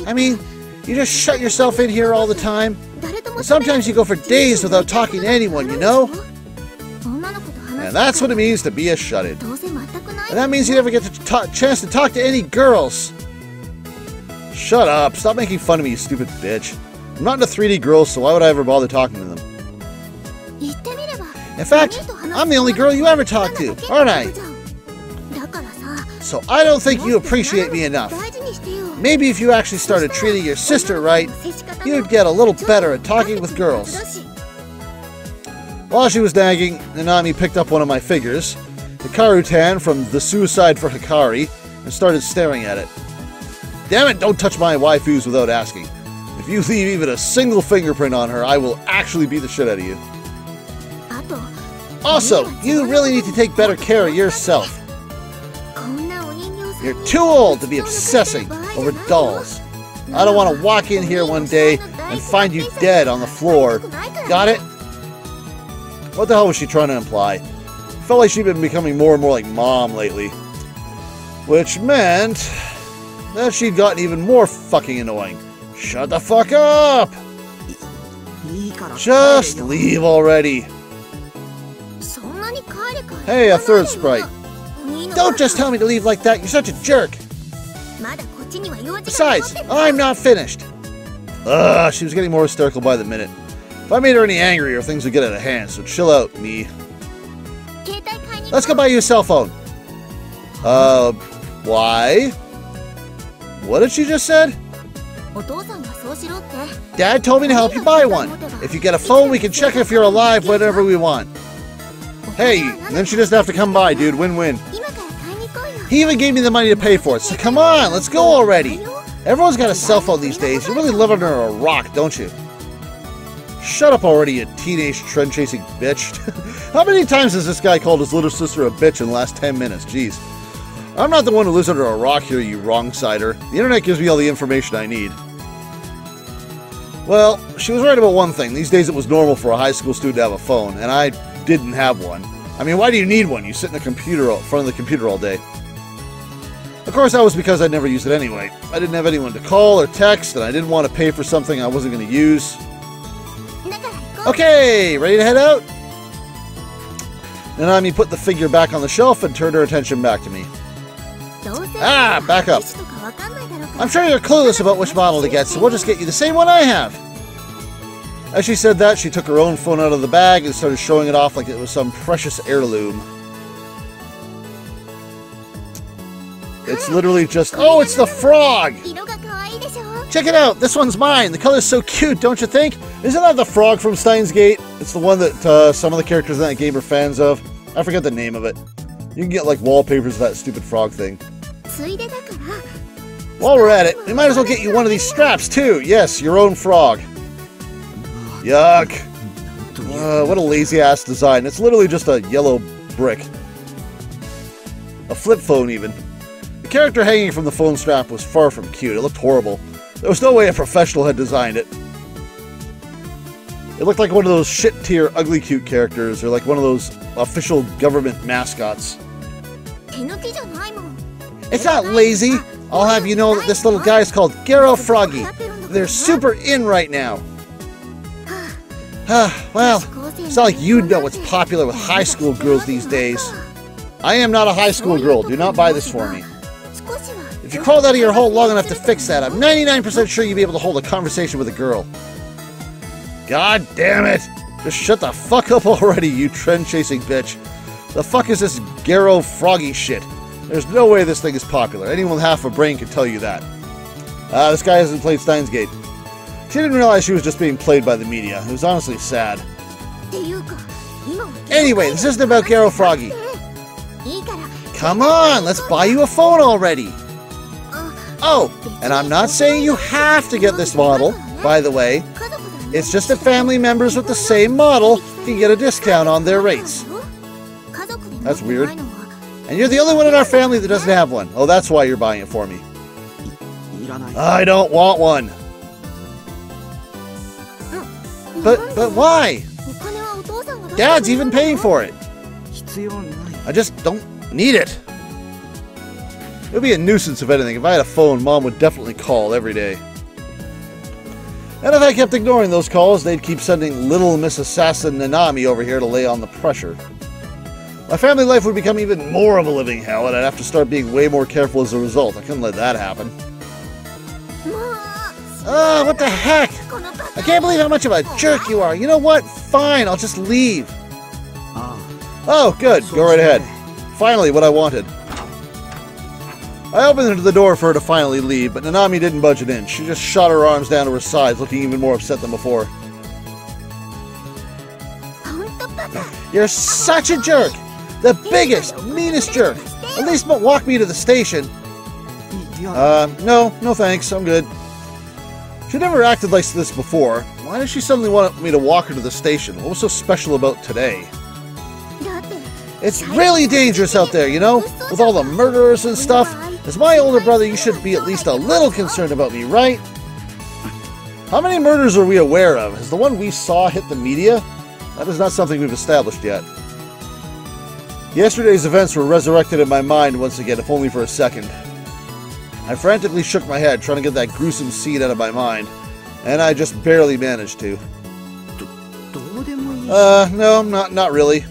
I mean, you just shut yourself in here all the time. And sometimes you go for days without talking to anyone, you know? And that's what it means to be a shut-in. And that means you never get the chance to talk to any girls. Shut up. Stop making fun of me, you stupid bitch. I'm not into 3D girls, so why would I ever bother talking to them? In fact, I'm the only girl you ever talk to, aren't I? So I don't think you appreciate me enough. Maybe if you actually started treating your sister right, you'd get a little better at talking with girls. While she was nagging, Nanami picked up one of my figures, Hikaru-tan from The Suicide for Hikari, and started staring at it. Damn it, don't touch my waifus without asking. If you leave even a single fingerprint on her, I will actually beat the shit out of you. Also, you really need to take better care of yourself. You're too old to be obsessing over dolls. I don't want to walk in here one day and find you dead on the floor. Got it? What the hell was she trying to imply? Felt like she'd been becoming more and more like Mom lately. Which meant that she'd gotten even more fucking annoying. Shut the fuck up! Just leave already. Hey, a third sprite. Don't just tell me to leave like that, you're such a jerk. Besides, I'm not finished. Ugh, she was getting more hysterical by the minute. If I made her any angrier, things would get out of hand, so chill out, me. Let's go buy you a cell phone. Why? What did she just said? Dad told me to help you buy one. If you get a phone, we can check if you're alive whenever we want. Hey, then she doesn't have to come by, dude. Win-win. He even gave me the money to pay for it, so come on, let's go already. Everyone's got a cell phone these days. You really live under a rock, don't you? Shut up already, you teenage trend-chasing bitch. How many times has this guy called his little sister a bitch in the last 10 minutes? Jeez. I'm not the one who lives under a rock here, you wrong-sider. The internet gives me all the information I need. Well, she was right about one thing. These days it was normal for a high school student to have a phone, and I didn't have one. I mean, why do you need one? You sit in front of the computer all day. Of course, that was because I never used it anyway. I didn't have anyone to call or text, and I didn't want to pay for something I wasn't going to use. Okay, ready to head out? Nanami put the figure back on the shelf and turned her attention back to me. Ah, back up. I'm sure you're clueless about which model to get, so we'll just get you the same one I have. As she said that, she took her own phone out of the bag and started showing it off like it was some precious heirloom. It's literally just... Oh, it's the frog! Check it out! This one's mine! The color's so cute, don't you think? Isn't that the frog from Steins Gate? It's the one that some of the characters in that game are fans of. I forget the name of it. You can get like wallpapers of that stupid frog thing. While we're at it, we might as well get you one of these straps too. Yes, your own frog. Yuck. What a lazy ass design. It's literally just a yellow brick. A flip phone even. The character hanging from the phone strap was far from cute. It looked horrible. There was no way a professional had designed it. It looked like one of those shit-tier ugly cute characters, or like one of those official government mascots. It's not lazy. I'll have you know that this little guy is called Garo Froggy. They're super in right now. Well, it's not like you know what's popular with high school girls these days. I am not a high school girl. Do not buy this for me. If you crawled out of your hole long enough to fix that, I'm 99% sure you'd be able to hold a conversation with a girl. God damn it! Just shut the fuck up already, you trend-chasing bitch. The fuck is this Garo Froggy shit? There's no way this thing is popular. Anyone with half a brain can tell you that. This guy hasn't played Steins Gate. She didn't realize she was just being played by the media. It was honestly sad. Anyway, this isn't about Garo Froggy. Come on, let's buy you a phone already. Oh, and I'm not saying you have to get this model, by the way. It's just that family members with the same model can get a discount on their rates. That's weird. And you're the only one in our family that doesn't have one. Oh, that's why you're buying it for me. I don't want one. But why? Dad's even paying for it. I just don't need it. It would be a nuisance if anything. If I had a phone, Mom would definitely call every day. And if I kept ignoring those calls, they'd keep sending little Miss Assassin Nanami over here to lay on the pressure. My family life would become even more of a living hell, and I'd have to start being way more careful as a result. I couldn't let that happen. What the heck? I can't believe how much of a jerk you are. You know what? Fine, I'll just leave. Oh, good. Go right ahead. Finally, what I wanted. I opened the door for her to finally leave, but Nanami didn't budge an inch. She just shot her arms down to her sides, looking even more upset than before. You're such a jerk! The biggest, meanest jerk! At least walk me to the station. No thanks, I'm good. She never acted like this before. Why does she suddenly want me to walk her to the station? What was so special about today? It's really dangerous out there, you know? With all the murderers and stuff. As my older brother, you should be at least a little concerned about me, right? How many murders are we aware of? Has the one we saw hit the media? That is not something we've established yet. Yesterday's events were resurrected in my mind once again, if only for a second. I frantically shook my head, trying to get that gruesome scene out of my mind, and I just barely managed to. No, not really.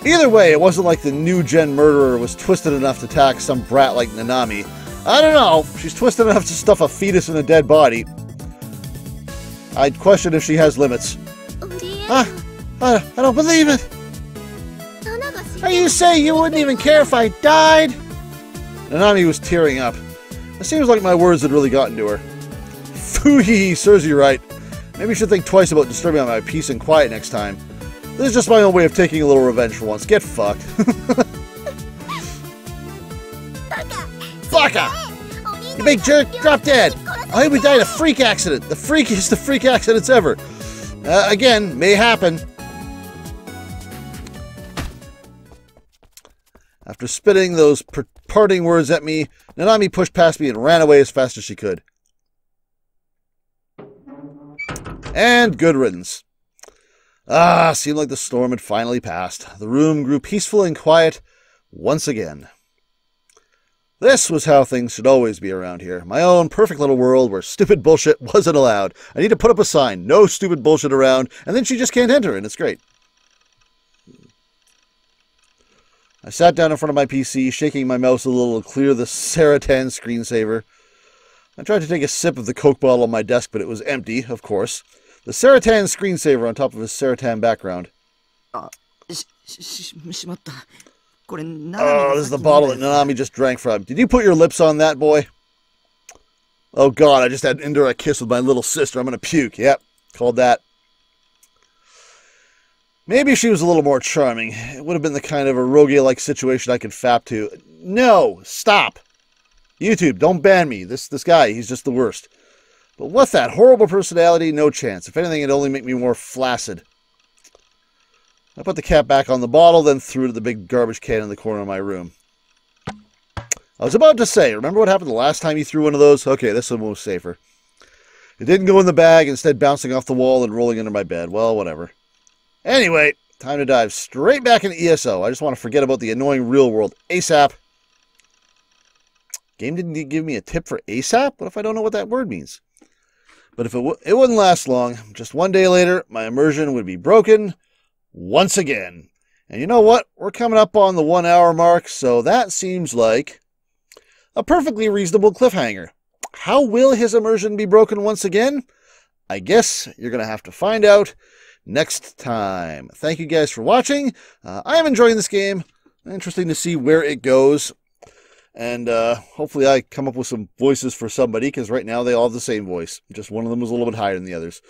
Either way, it wasn't like the new-gen murderer was twisted enough to attack some brat like Nanami. I don't know, she's twisted enough to stuff a fetus in a dead body. I'd question if she has limits. I don't believe it! Are you saying you wouldn't even care if I died? Nanami was tearing up. It seems like my words had really gotten to her. Phooey, serves you right. Maybe you should think twice about disturbing my peace and quiet next time. This is just my own way of taking a little revenge for once. Get fucked. Baka! You big jerk, drop dead! I hope we died in a freak accident. The freakiest of freak accidents ever. Again, may happen. After spitting those parting words at me, Nanami pushed past me and ran away as fast as she could. And good riddance. Seemed like the storm had finally passed. The room grew peaceful and quiet once again. This was how things should always be around here. My own perfect little world where stupid bullshit wasn't allowed. I need to put up a sign, no stupid bullshit around, and then she just can't enter, and it's great. I sat down in front of my PC, shaking my mouse a little to clear the Saratan screensaver. I tried to take a sip of the Coke bottle on my desk, but it was empty, of course. The Saratan screensaver on top of his Saratan background. Oh, this is the bottle that Nanami just drank from. Did you put your lips on that, boy? Oh god, I just had an indirect kiss with my little sister. I'm gonna puke. Yep, called that. Maybe she was a little more charming. It would have been the kind of a Rogue-like situation I could fap to. No! Stop! YouTube, don't ban me. This guy, he's just the worst. But with that horrible personality, no chance. If anything, it'd only make me more flaccid. I put the cap back on the bottle, then threw it at the big garbage can in the corner of my room. I was about to say, remember what happened the last time you threw one of those? Okay, this one was safer. It didn't go in the bag, instead bouncing off the wall and rolling under my bed. Well, whatever. Anyway, time to dive straight back into ESO. I just want to forget about the annoying real world ASAP. Game didn't give me a tip for ASAP? What if I don't know what that word means? But if it wouldn't last long. Just one day later, my immersion would be broken once again. And you know what? We're coming up on the 1 hour mark, so that seems like a perfectly reasonable cliffhanger. How will his immersion be broken once again? I guess you're going to have to find out next time. Thank you guys for watching. I am enjoying this game. Interesting to see where it goes. And hopefully I come up with some voices for somebody, because right now they all have the same voice. Just one of them was a little bit higher than the others.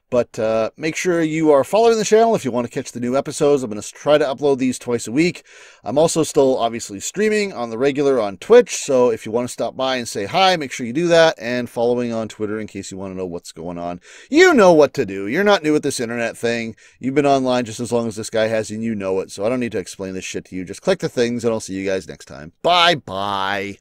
But make sure you are following the channel if you want to catch the new episodes. I'm going to try to upload these twice a week. I'm also still obviously streaming on the regular on Twitch. So if you want to stop by and say hi, make sure you do that. And following on Twitter in case you want to know what's going on. You know what to do. You're not new at this internet thing. You've been online just as long as this guy has, and you know it. So I don't need to explain this shit to you. Just click the things, and I'll see you guys next time. Bye-bye.